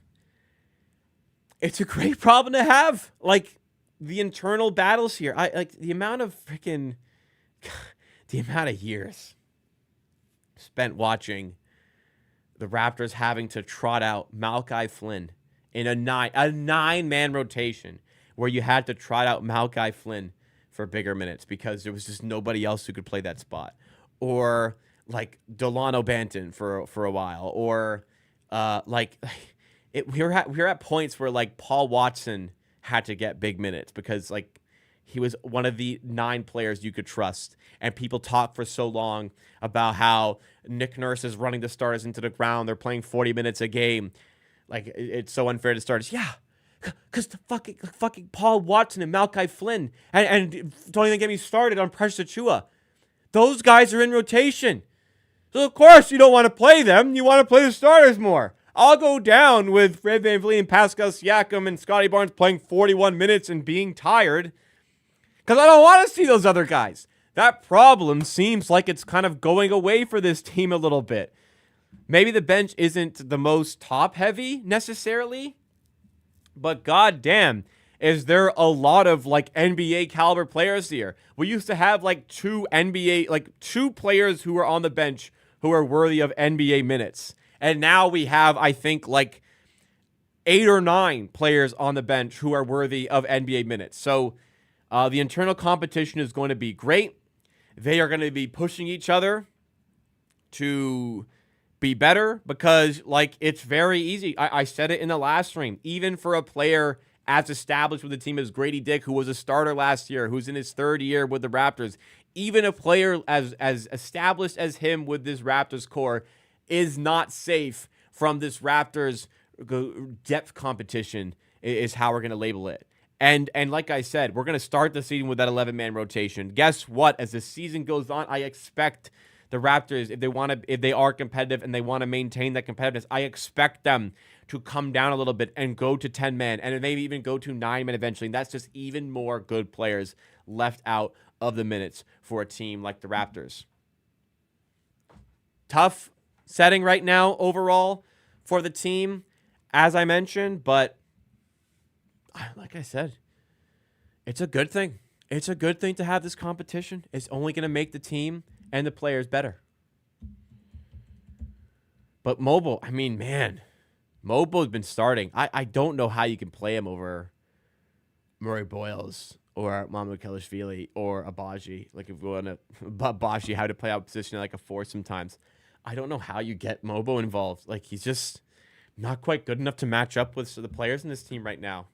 a great problem to have. Like, the internal battles here. The amount of years spent watching the Raptors having to trot out Malachi Flynn in a 9-man rotation where you had to trot out Malachi Flynn for bigger minutes because there was just nobody else who could play that spot. Or like Delano Banton for a while, or we were at points where like Paul Watson had to get big minutes because like he was one of the 9 players you could trust, and people talk for so long about how Nick Nurse is running the starters into the ground. They're playing 40 minutes a game. Like, it's so unfair to starters. Yeah, because the fucking Paul Watson and Malachi Flynn, and don't even get me started on Precious Achiuwa. Those guys are in rotation. So, of course, you don't want to play them. You want to play the starters more. I'll go down with Fred VanVleet and Pascal Siakam and Scotty Barnes playing 41 minutes and being tired because I don't want to see those other guys. That problem seems like it's kind of going away for this team a little bit. Maybe the bench isn't the most top-heavy necessarily, but goddamn, is there a lot of like NBA caliber players here. We used to have like 2 players who were on the bench who are worthy of NBA minutes. And now we have, I think, like 8 or 9 players on the bench who are worthy of NBA minutes. So the internal competition is going to be great. They are going to be pushing each other to be better because, like, it's very easy. I said it in the last stream. Even for a player as established with the team as Grady Dick, who was a starter last year, who's in his 3rd year with the Raptors, even a player as established as him with this Raptors core is not safe from this Raptors depth competition is how we're going to label it. And like I said, we're going to start the season with that 11-man rotation. Guess what? As the season goes on, I expect the Raptors, if they are competitive and they want to maintain that competitiveness, I expect them to come down a little bit and go to 10-man and maybe even go to 9-man eventually. And that's just even more good players left out of the minutes for a team like the Raptors. Tough setting right now overall for the team, as I mentioned, but like I said, it's a good thing. It's a good thing to have this competition. It's only going to make the team and the players better. But Mobo, I mean, man, Mobo's been starting. I don't know how you can play him over Murray-Boyles or Mamukelashvili or Agbaji. Like, if we want to, Agbaji had to play out position like a 4 sometimes. I don't know how you get Mobo involved. Like, he's just not quite good enough to match up with the players in this team right now.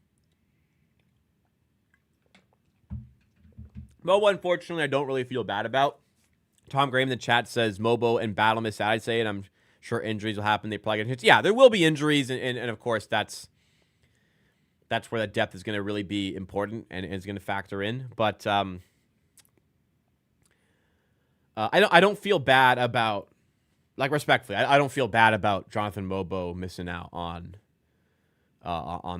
Mobo, unfortunately, I don't really feel bad about. Tom Graham in the chat says Mobo and Battle miss out. I'd say it. I'm sure injuries will happen. They probably get hits. Yeah, there will be injuries, and of course that's where that depth is going to really be important and is going to factor in. But I don't feel bad about, like, respectfully, I don't feel bad about Jonathan Mobo missing out on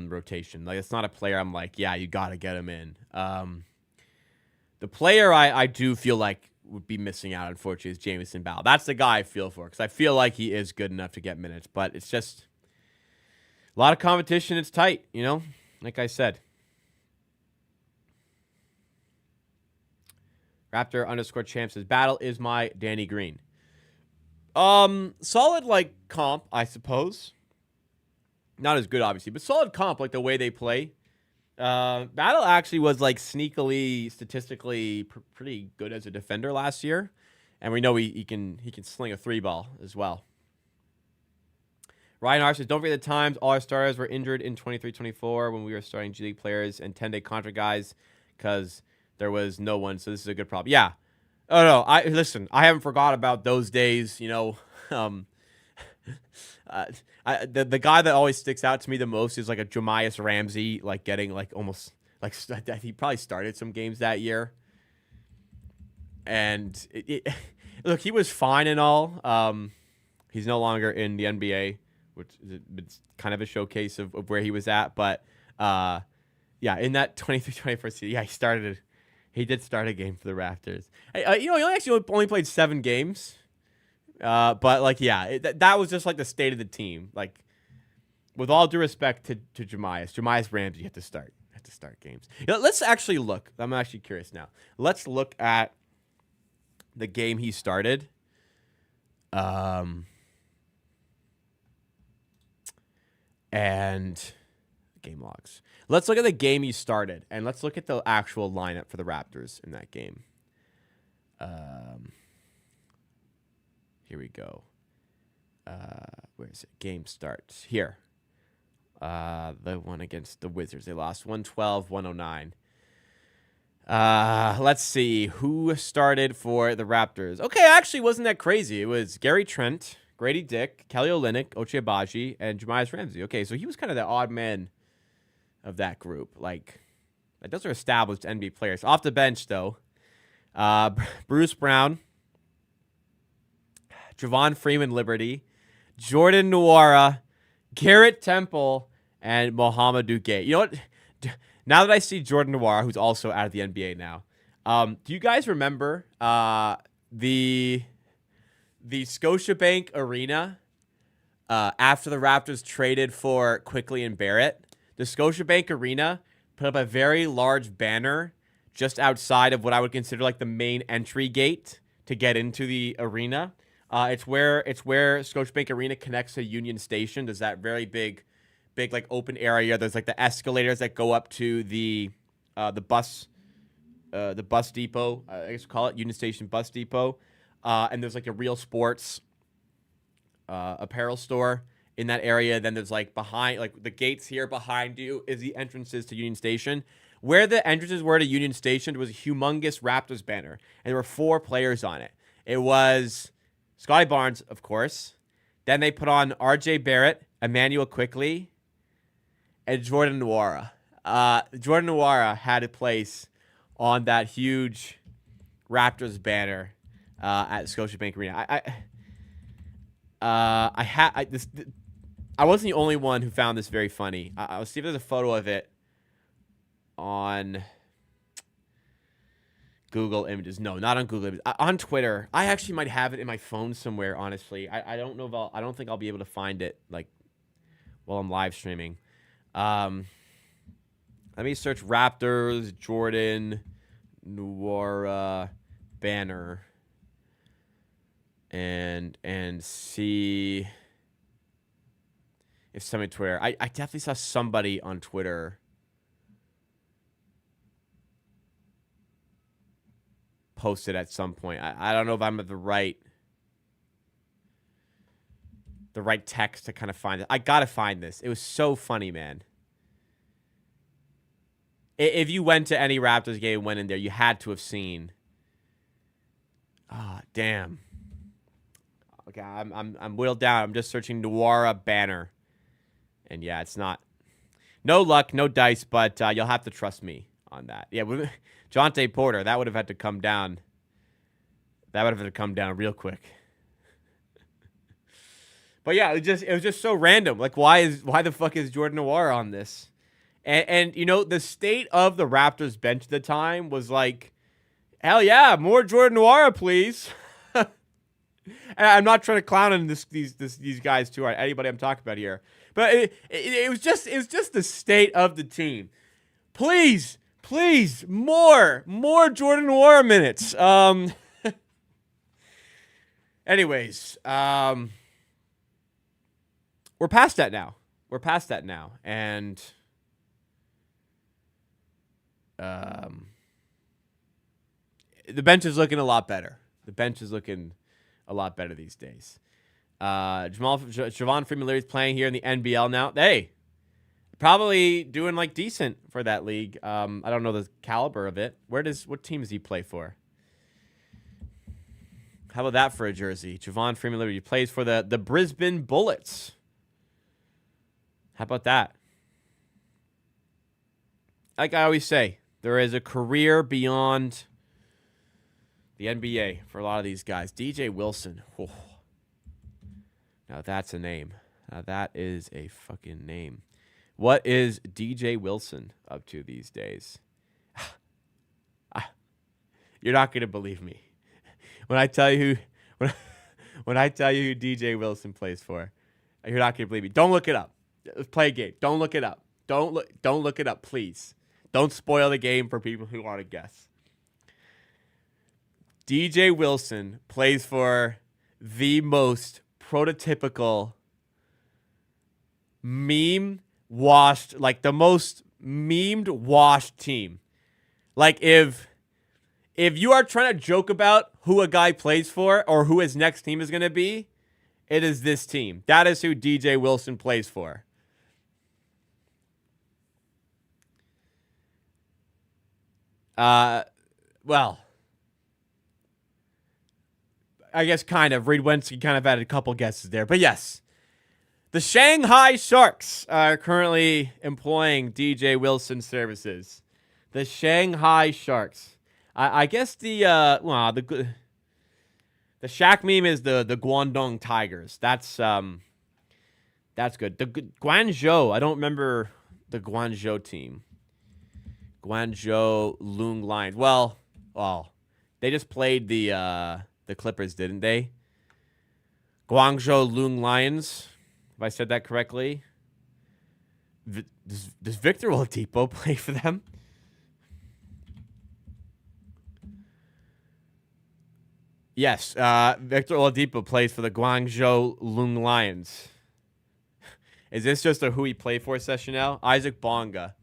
rotation. Like, it's not a player I'm like, yeah, you got to get him in. The player I do feel like would be missing out, unfortunately, is Jamison Battle. That's the guy I feel for, because I feel like he is good enough to get minutes, but it's just a lot of competition. It's tight, you know, like I said. Raptor_champ says, Battle is my Danny Green. Solid, like, comp, I suppose. Not as good, obviously, but solid comp, like the way they play. Battle actually was like sneakily, statistically pretty good as a defender last year, and we know he can sling a 3-ball as well. Ryan R says, don't forget the times all our starters were injured in 23-24 when we were starting G League players and 10-day contract guys because there was no one. So this is a good problem. Yeah. Oh no. I haven't forgot about those days. You know, the guy that always sticks out to me the most is like a Jamias Ramsey, like getting like almost like he probably started some games that year. And look, he was fine and all. He's no longer in the NBA, which is kind of a showcase of where he was at. But yeah, in that 23-24 season, yeah, he did start a game for the Raptors. He only played 7 games. But like, yeah, that was just like the state of the team. Like, with all due respect to Jamias Ramsey had to start games. Let's actually look. I'm actually curious now. Let's look at the game he started. And game logs. Let's look at the game he started, and let's look at the actual lineup for the Raptors in that game. Here we go. Where is it? Game starts. Here. The one against the Wizards. They lost 112-109. Let's see. Who started for the Raptors? Okay, actually wasn't that crazy. It was Gary Trent, Grady Dick, Kelly Olynyk, Ochai Agbaji, and Jamias Ramsey. Okay, so he was kind of the odd man of that group. Like, those are established NBA players. Off the bench, though, Bruce Brown, Javon Freeman Liberty, Jordan Nwora, Garrett Temple, and Mohamedou Gueye. You know what? Now that I see Jordan Nwora, who's also out of the NBA now, do you guys remember the Scotiabank Arena after the Raptors traded for Quickly and Barrett? The Scotiabank Arena put up a very large banner just outside of what I would consider like the main entry gate to get into the arena. It's where Scotiabank Arena connects to Union Station. There's that very big like open area. There's like the escalators that go up to the bus depot. I guess we'll call it Union Station Bus Depot. And there's like a Real Sports apparel store in that area. Then there's like behind, like the gates here behind you is the entrances to Union Station. Where the entrances were to Union Station, there was a humongous Raptors banner, and there were 4 players on it. It was Scotty Barnes, of course. Then they put on R.J. Barrett, Emmanuel Quickly, and Jordan Nwora. Jordan Nwora had a place on that huge Raptors banner at Scotiabank Arena. I wasn't the only one who found this very funny. I'll see if there's a photo of it on Google Images. No, not on Google Images. On Twitter. I actually might have it in my phone somewhere, honestly. I don't know if I don't think I'll be able to find it like while I'm live streaming. Let me search Raptors Jordan Nwora banner and see if somebody Twitter. I definitely saw somebody on Twitter post it at some point. I don't know if I'm at the right text to kind of find it. I gotta find this. It was so funny, man. If you went to any Raptors game and went in there, you had to have seen. Ah, damn. Okay, I'm whittled down. I'm just searching Nwora banner. And yeah, it's not. No luck, no dice, but you'll have to trust me on that. Yeah, Jonte Porter, that would have had to come down. That would have had to come down real quick. But yeah, it was just so random. Like, why the fuck is Jordan Nwora on this? And you know, the state of the Raptors bench at the time was like, hell yeah, more Jordan Nwora, please. And I'm not trying to clown on these guys too hard. Anybody I'm talking about here, but it was just the state of the team. Please, more Jordan Nwora minutes. Anyways, we're past that now. And The bench is looking a lot better. The bench is looking a lot better these days. Javon Freeman is playing here in the NBL now. Hey, probably doing like decent for that league. I don't know the caliber of it. What team does he play for? How about that for a jersey? Javon Freeman he plays for the Brisbane Bullets. How about that? Like I always say, there is a career beyond the NBA for a lot of these guys. DJ Wilson. Oh. Now that's a name. Now that is a fucking name. What is DJ Wilson up to these days? You're not gonna believe me when I tell you when I tell you who DJ Wilson plays for. You're not gonna believe me. Don't look it up. Play a game. Don't look it up. Don't look it up, please. Don't spoil the game for people who want to guess. DJ Wilson plays for the most prototypical meme-washed, like the most memed-washed team. Like if you are trying to joke about who a guy plays for or who his next team is going to be, it is this team. That is who DJ Wilson plays for. Well, I guess kind of. Reed Wensky kind of added a couple guesses there. But yes, the Shanghai Sharks are currently employing DJ Wilson services. The Shanghai Sharks. I guess the Shaq meme is the Guangdong Tigers. That's good. The Guangzhou. I don't remember the Guangzhou team. Guangzhou Loong Lions. Well, they just played the Clippers, didn't they? Guangzhou Loong Lions, if I said that correctly. Does Victor Oladipo play for them? Yes, Victor Oladipo plays for the Guangzhou Loong Lions. Is this just a who he played for session now? Isaac Bonga.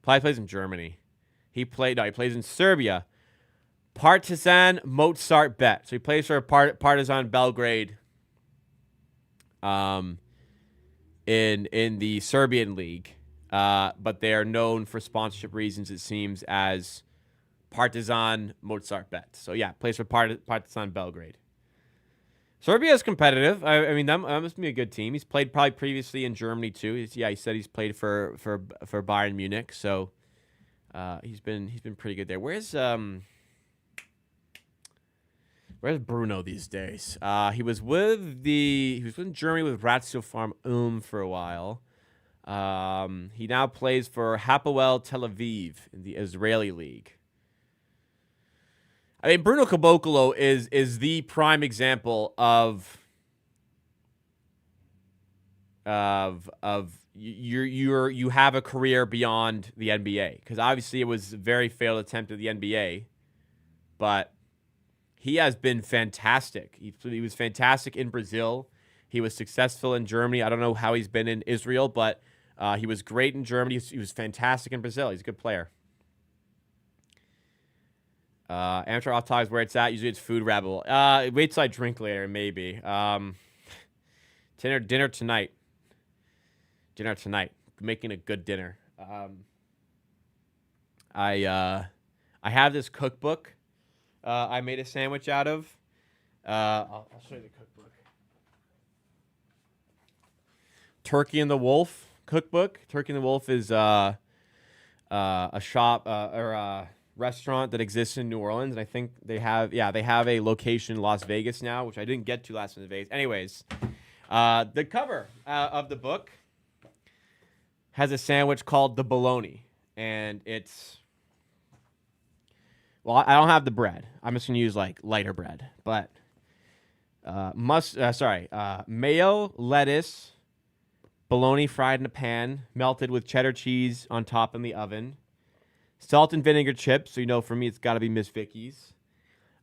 Probably plays in Germany. He plays in Serbia. Partizan Mozart Bet. So he plays for Partizan Belgrade in the Serbian league. But they are known for sponsorship reasons, it seems, as Partizan Mozart Bet. So yeah, plays for Partizan Belgrade. Serbia is competitive. I mean, that must be a good team. He's played probably previously in Germany too. He said he's played for Bayern Munich. So he's been pretty good there. Where's Bruno these days? He was in Germany with Ratio Farm for a while. He now plays for Hapoel Tel Aviv in the Israeli league. I mean, Bruno Caboclo is the prime example of you have a career beyond the NBA, because obviously it was a very failed attempt at the NBA, but he has been fantastic. He was fantastic in Brazil. He was successful in Germany. I don't know how he's been in Israel, but he was great in Germany. He was fantastic in Brazil. He's a good player. Amateur off talk is where it's at. Usually it's food rabble. Wait till I drink later, maybe. Dinner tonight. Dinner tonight. Making a good dinner. I have this cookbook I made a sandwich out of. I'll show you the cookbook. Turkey and the Wolf cookbook. Turkey and the Wolf is a shop or a restaurant that exists in New Orleans, and I think they have a location in Las Vegas now, which I didn't get to last in Vegas. Anyways, the cover of the book has a sandwich called the bologna, and it's, well, I don't have the bread. I'm just gonna use like lighter bread, but mayo, lettuce, bologna fried in a pan, melted with cheddar cheese on top in the oven. Salt and vinegar chips, so you know for me it's got to be Miss Vicky's.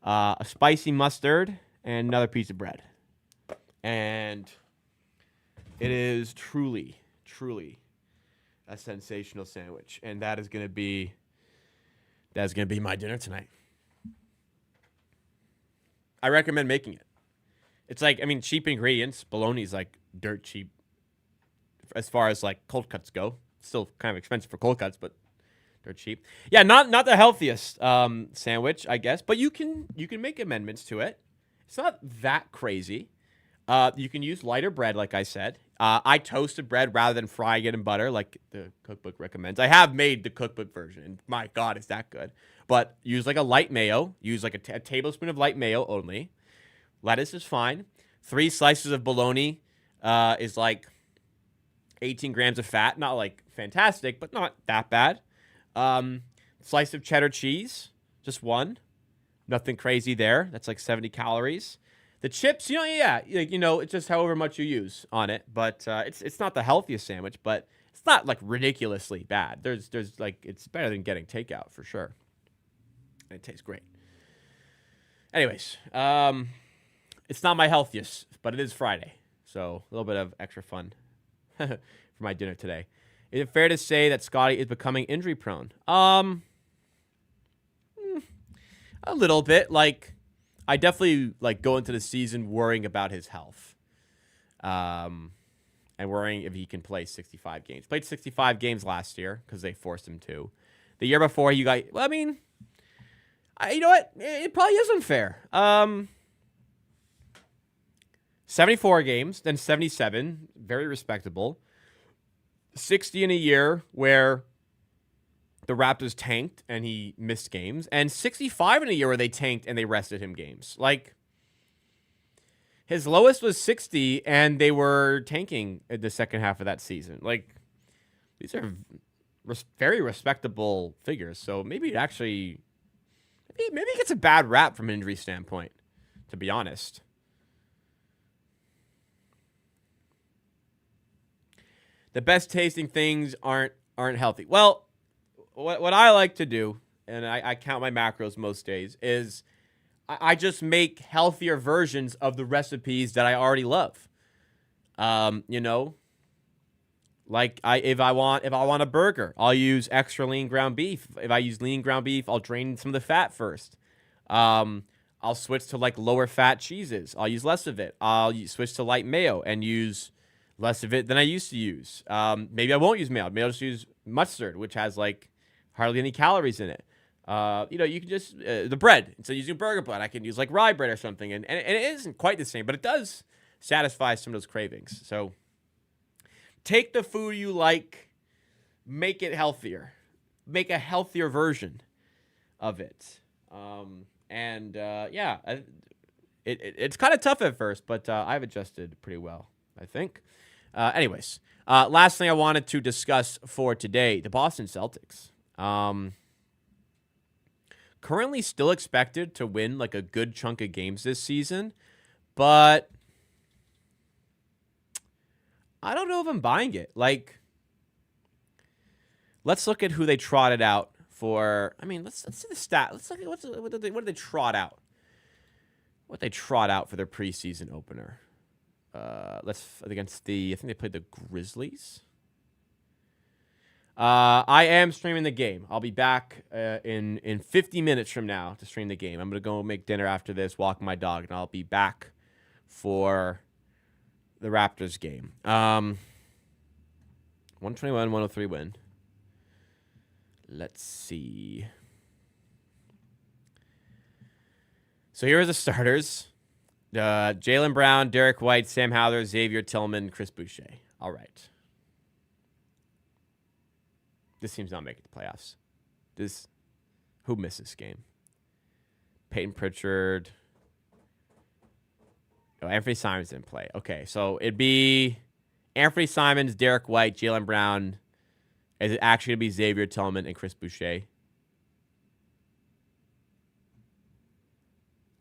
A spicy mustard, and another piece of bread. And it is truly, truly a sensational sandwich. And that is going to be That's going to be my dinner tonight. I recommend making it. It's like, I mean, cheap ingredients. Bologna's like dirt cheap as far as like cold cuts go. Still kind of expensive for cold cuts, but they're cheap. Yeah, not the healthiest sandwich, I guess, but you can make amendments to it. It's not that crazy. You can use lighter bread, like I said. I toasted bread rather than frying it in butter, like the cookbook recommends. I have made the cookbook version, and my God, is that good. But use like a light mayo. Use like a tablespoon of light mayo only. Lettuce is fine. 3 slices of bologna is like 18 grams of fat. Not like fantastic, but not that bad. Slice of cheddar cheese, just 1. Nothing crazy there. That's like 70 calories. The chips, it's just however much you use on it. But it's not the healthiest sandwich, but it's not like ridiculously bad. There's like, it's better than getting takeout for sure. And it tastes great. Anyways, it's not my healthiest, but it is Friday. So a little bit of extra fun for my dinner today. Is it fair to say that Scotty is becoming injury prone? A little bit. Like, I definitely like go into the season worrying about his health, and worrying if he can play 65 games. Played 65 games last year because they forced him to. The year before, you got. Well, I mean, you know what? It probably is unfair. 74 games, then 77, very respectable. 60 in a year where the Raptors tanked and he missed games, and 65 in a year where they tanked and they rested him games. Like, his lowest was 60 and they were tanking in the second half of that season. Like, these are very respectable figures. So maybe it actually, maybe it gets a bad rap from an injury standpoint, to be honest. The best tasting things aren't healthy. Well, what I like to do, and I count my macros most days, is I just make healthier versions of the recipes that I already love. Like if I want a burger, I'll use extra lean ground beef. If I use lean ground beef, I'll drain some of the fat first. I'll switch to like lower fat cheeses. I'll use less of it. I'll switch to light mayo and use less of it than I used to use. Maybe I won't use mayo. Maybe I'll just use mustard, which has like hardly any calories in it. You can just the bread. Instead of using burger bread, I can use like rye bread or something, and it isn't quite the same, but it does satisfy some of those cravings. So take the food you like, make it healthier, make a healthier version of it. It's kind of tough at first, but I've adjusted pretty well, I think. Anyways, last thing I wanted to discuss for today, the Boston Celtics. Currently still expected to win like a good chunk of games this season, but I don't know if I'm buying it. Like, let's look at who they trotted out for. I mean, let's see the stat. Let's look at what did they trot out? What they trot out for their preseason opener. I think they played the Grizzlies. I am streaming the game. I'll be back in 50 minutes from now to stream the game. I'm going to go make dinner after this, walk my dog, and I'll be back for the Raptors game. 121-103 win. Let's see. So here are the starters. Jaylen Brown, Derek White, Sam Howler, Xavier Tillman, Chris Boucher. All right. This team's not making the playoffs. Who missed this game? Peyton Pritchard. Oh, Anthony Simons didn't play. Okay, so it'd be Anthony Simons, Derek White, Jaylen Brown. Is it actually going to be Xavier Tillman and Chris Boucher?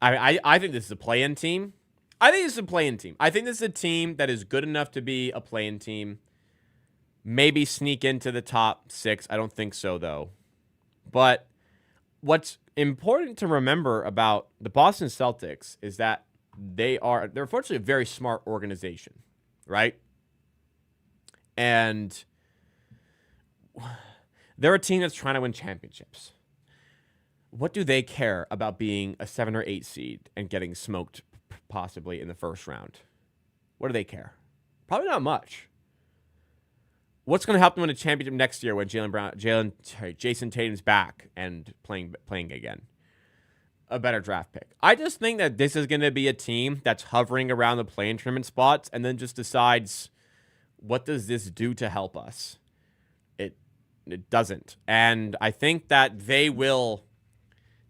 I think this is a play-in team. I think this is a team that is good enough to be a play-in team. Maybe sneak into the top 6. I don't think so, though. But what's important to remember about the Boston Celtics is that they're unfortunately a very smart organization, right? And they're a team that's trying to win championships. what do they care about being a 7 or 8 seed and getting smoked possibly in the first round? What do they care? Probably not much. What's going to help them win a championship next year when Jason Tatum's back and playing again? A better draft pick. I just think that this is going to be a team that's hovering around the play-in tournament spots and then just decides, what does this do to help us? It doesn't. And I think that they will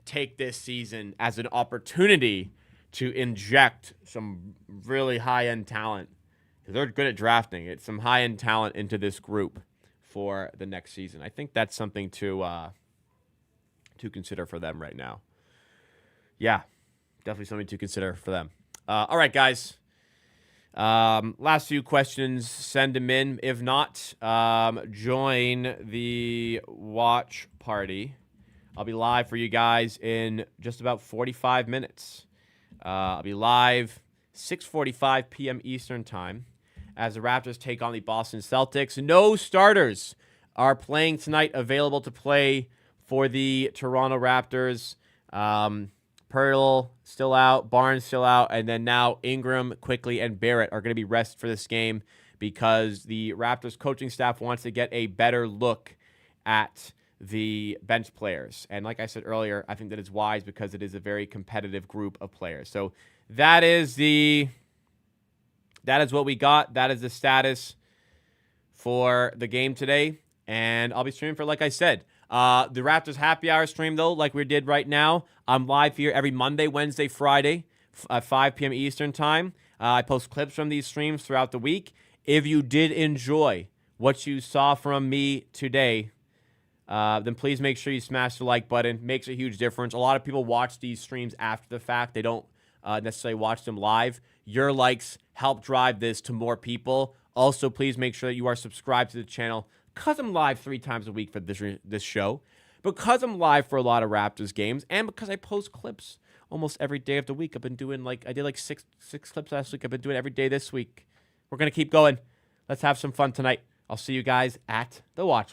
take this season as an opportunity to inject some really high-end talent, because they're good at drafting it, some high-end talent into this group for the next season. I think that's something to consider for them right now. Yeah, definitely something to consider for them. All right, guys. Last few questions, send them in. If not, join the watch party. I'll be live for you guys in just about 45 minutes. I'll be live 6:45 p.m. Eastern time as the Raptors take on the Boston Celtics. No starters are playing tonight, available to play for the Toronto Raptors. Pirtle still out, Barnes still out, and then now Ingram, Quickly, and Barrett are going to be rested for this game because the Raptors coaching staff wants to get a better look at the bench players. And like I said earlier, I think that is wise because it is a very competitive group of players. So that is what we got. That is the status for the game today. And I'll be streaming for, like I said, the Raptors Happy Hour stream, though, like we did right now. I'm live here every Monday, Wednesday, Friday at 5 p.m. Eastern time. I post clips from these streams throughout the week. If you did enjoy what you saw from me today, then please make sure you smash the like button. Makes a huge difference. A lot of people watch these streams after the fact. They don't necessarily watch them live. Your likes help drive this to more people. Also, please make sure that you are subscribed to the channel, because I'm live 3 times a week for this show, because I'm live for a lot of Raptors games, and because I post clips almost every day of the week. I've been doing I did six clips last week. I've been doing every day this week. We're going to keep going. Let's have some fun tonight. I'll see you guys at the watch.